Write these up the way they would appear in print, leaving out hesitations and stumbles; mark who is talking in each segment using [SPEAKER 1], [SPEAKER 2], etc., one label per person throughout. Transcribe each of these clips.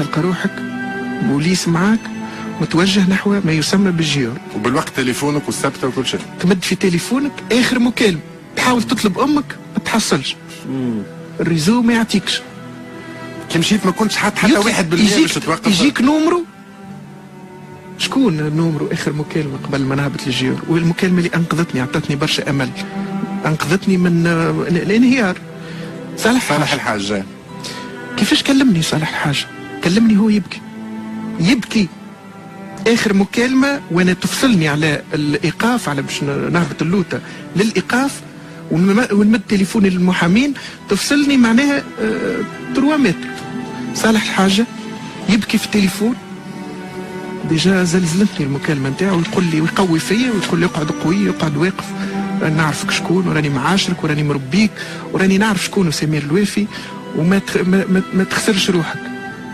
[SPEAKER 1] تلقى روحك بوليس معاك متوجه نحو ما يسمى بالجيور،
[SPEAKER 2] وبالوقت تليفونك والثابته وكل شيء.
[SPEAKER 1] تمد في تليفونك اخر مكالمه، تحاول تطلب امك ما تحصلش، الريزو ما يعطيكش.
[SPEAKER 2] كي مشيت ما كنتش حتى 1% باش تتوقف.
[SPEAKER 1] يجيك نومرو، شكون النومرو اخر مكالمه قبل ما نهبط للجيور، والمكالمه اللي انقذتني عطتني برشا امل، انقذتني من الانهيار. صالح
[SPEAKER 2] الحاج
[SPEAKER 1] كيفاش كلمني صالح الحاج؟ كلمني هو يبكي اخر مكالمه، وانا تفصلني على الايقاف، على باش نهبط اللوطه للايقاف، ونمد تليفوني للمحامين، تفصلني معناها 3 متر. صالح الحاجه يبكي في التليفون، ديجا زلزلتني المكالمه نتاعو، يقول لي ويقوي فيا ويقول لي اقعد قوي، اقعد واقف، راني نعرفك شكون، وراني معاشرك، وراني مربيك، وراني نعرف شكون سمير الوافي، وما ما تخسرش روحك،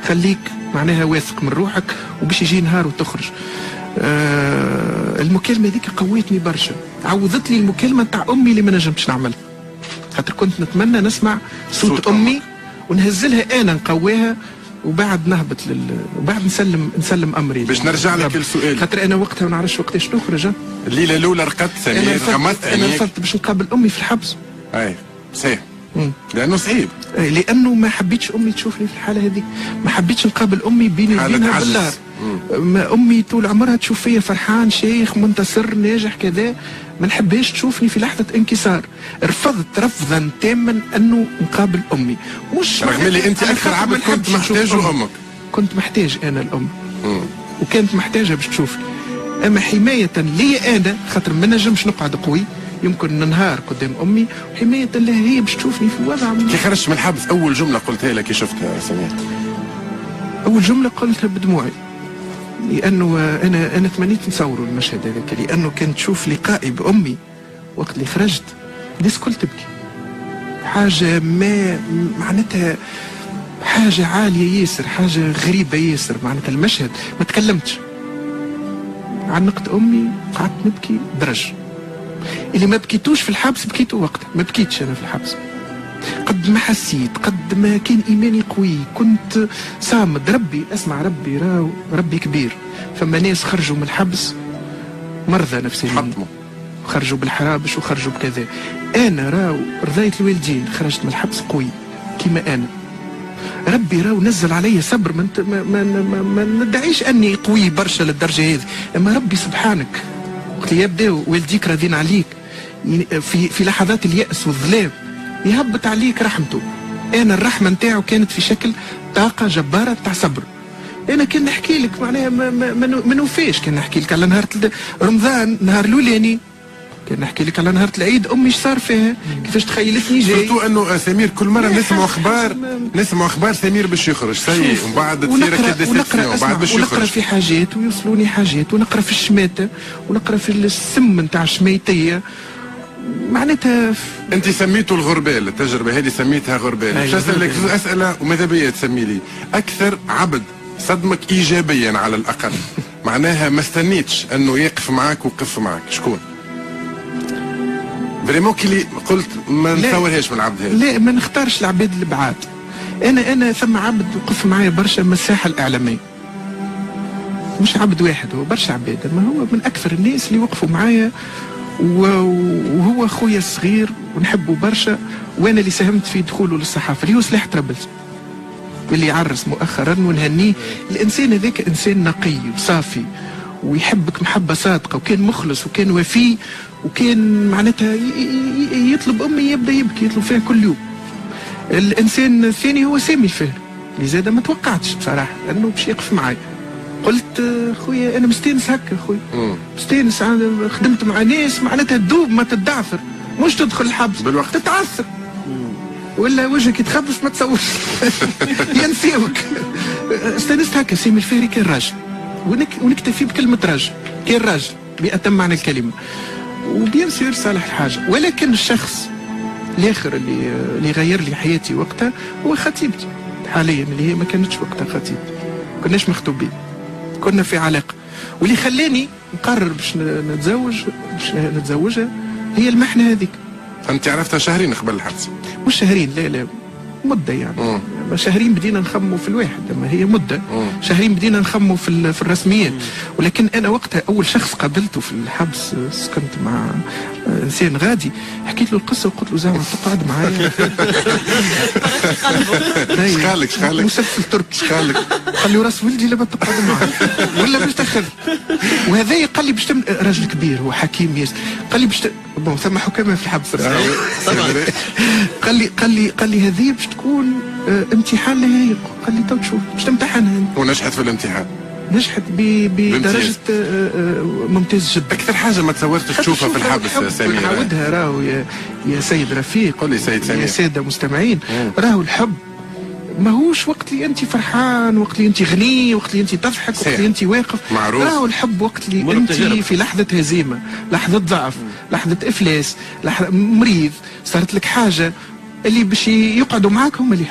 [SPEAKER 1] خليك معناها واثق من روحك، وباش يجي نهار وتخرج. المكالمه هذيك قويتني برشا، عوضت لي المكالمه نتاع امي اللي ما نجمتش نعملها، خاطر كنت نتمنى نسمع صوت امي ونهزلها انا نقواها، وبعد نهبط وبعد نسلم امري.
[SPEAKER 2] باش نرجع لك السؤال،
[SPEAKER 1] خاطر انا وقتها ما نعرفش وقتاش نخرج.
[SPEAKER 2] الليله الاولى رقدت سمير، غمضت عينيك.
[SPEAKER 1] انا رفضت باش نقابل امي في الحبس.
[SPEAKER 2] اي صحيح، لانه صعيب،
[SPEAKER 1] لانه ما حبيتش امي تشوفني في الحاله هذيك، ما حبيتش نقابل امي بيني وبينها بالدار. امي طول عمرها تشوف فيا فرحان شيخ منتصر ناجح كذا، ما نحبهاش تشوفني في لحظه انكسار. رفضت رفضا تاما انه نقابل امي، مش
[SPEAKER 2] رغم اللي انت اكثر عبد كنت محتاجه امك.
[SPEAKER 1] كنت محتاج انا الام، وكانت محتاجه باش تشوفني، اما حمايه لي انا، خاطر ما نجمش نقعد قوي، يمكن ننهار قدام امي، وحمايه لها هي باش تشوفني في وضع.
[SPEAKER 2] كي خرجت من الحبس اول جمله قلتها لها كي شفتها سمير؟
[SPEAKER 1] اول جمله قلتها بدموعي، لانه انا تمنيت نصوروا المشهد هذاك، لانه كانت تشوف لقائي بامي وقت اللي خرجت الناس الكل تبكي، حاجه ما معناتها حاجه عاليه ياسر، حاجه غريبه ياسر، معناتها المشهد ما تكلمتش، عنقت امي قعدت نبكي درج. اللي ما بكيتوش في الحبس بكيتو وقتها، ما بكيتش انا في الحبس، قد ما حسيت، قد ما كان ايماني قوي، كنت صامد. ربي اسمع، ربي راهو ربي كبير. فما ناس خرجوا من الحبس مرضى نفسيين، خرجوا بالحرابش وخرجوا بكذا، انا راهو رضيت الوالدين، خرجت من الحبس قوي كيما انا. ربي راهو نزل علي صبر، ما ندعيش اني قوي برشا للدرجه هذه، اما ربي سبحانك وقت يبداو والديك راضين عليك في لحظات اليأس والظلام يهبط عليك رحمته. انا الرحمه نتاعو كانت في شكل طاقه جباره تاع صبر. انا كان نحكي لك معناها ما نوفيش، كان نحكي لك على نهار رمضان، نهار الاولاني، كان نحكي لك على نهار العيد امي ايش صار فيها، كيفاش تخيلتني جاي.
[SPEAKER 2] سورتو انه سمير كل مره نسمعوا اخبار سمير باش يخرج سيء، ومن بعد تصير كديسيبسيون، وبعد باش يخرج.
[SPEAKER 1] ونقرا في حاجات ويوصلوني حاجات، ونقرا في الشماته، ونقرا في السم نتاع الشميتيه، معناتها
[SPEAKER 2] انت سميته الغربال، التجربه هذه سميتها غربال. باش اسالك اسئله وماذا بيا تسمي لي اكثر عبد صدمك ايجابيا على الاقل، معناها ما استنيتش انه يقف معك وقف معك، شكون؟ فريمون كي قلت ما نتصورهاش من العبد هذا.
[SPEAKER 1] لا، ما نختارش العباد البعاد. انا ثم عبد وقف معايا برشا من الساحه الاعلاميه، مش عبد واحد، هو برشا عباد، اما هو من اكثر الناس اللي وقفوا معايا، وهو خويا الصغير ونحبه برشا، وانا اللي ساهمت في دخوله للصحافه، اللي هو سلاح طرابلس، واللي عرس مؤخرا ونهنيه. الانسان هذاك انسان نقي وصافي ويحبك محبه صادقه، وكان مخلص وكان وفي، وكان معناتها يطلب امي يبدا يبكي، يطلب فيها كل يوم. الانسان الثاني هو سامي الفهري، اللي زاد ما توقعتش بصراحه انه باش يقف معي. قلت خويا انا مستانس هكا، خويا مستانس، خدمت مع ناس معناتها تدوب ما تتدعثر، مش تدخل الحبس
[SPEAKER 2] بالوقت
[SPEAKER 1] تتعثر ولا وجهك يتخبص ما تصورش ينسيوك. استانست هكا. سامي الفهري كان راجل، ونكتفي بكلمه راجل، كان راجل بأتم معنى الكلمه، وبيان سير صالح الحاجه. ولكن الشخص الاخر اللي غير لي حياتي وقتها هو خطيبتي حاليا، اللي هي ما كانتش وقتها خطيبتي، كناش مخطوبين، كنا في علاقه. واللي خلاني نقرر باش نتزوجها هي المحنه هذيك.
[SPEAKER 2] انت عرفتها شهرين قبل الحبس؟
[SPEAKER 1] مش شهرين، لا مده يعني شهرين بدينا نخموا في الواحد، لما هي مده شهرين بدينا نخموا في الرسميات. ولكن انا وقتها اول شخص قابلته في الحبس سكنت مع انسان غادي، حكيت له القصه وقلت له زعما تقعد معايا.
[SPEAKER 2] شخالك
[SPEAKER 1] مسلسل تركي شخالك، قال لي راس ولدي لما تقعد معايا ولا باش تاخذ. وهذا قال لي باش راجل كبير هو حكيم ياسر، قال لي باش بون ثم حكامه في الحبس قال لي هذه باش تكون امتحان نهائي. قال لي تو تشوف باش تمتحن.
[SPEAKER 2] ونجحت في الامتحان؟
[SPEAKER 1] نجحت بدرجة ممتاز جدا.
[SPEAKER 2] أكثر حاجة ما تصورتش تشوفها في الحبس سمير؟
[SPEAKER 1] نعاودها راهو يا سيد رفيق،
[SPEAKER 2] قل لي سيد سمير،
[SPEAKER 1] يا سادة مستمعين، راهو الحب ماهوش وقت اللي أنت فرحان، وقت اللي أنت غني، وقت اللي أنت تضحك، وقت اللي أنت واقف. راهو الحب وقت اللي أنت في لحظة هزيمة، لحظة ضعف، لحظة إفلاس، لحظة مريض، صارت لك حاجة، اللي باش يقعدوا معاك هم اللي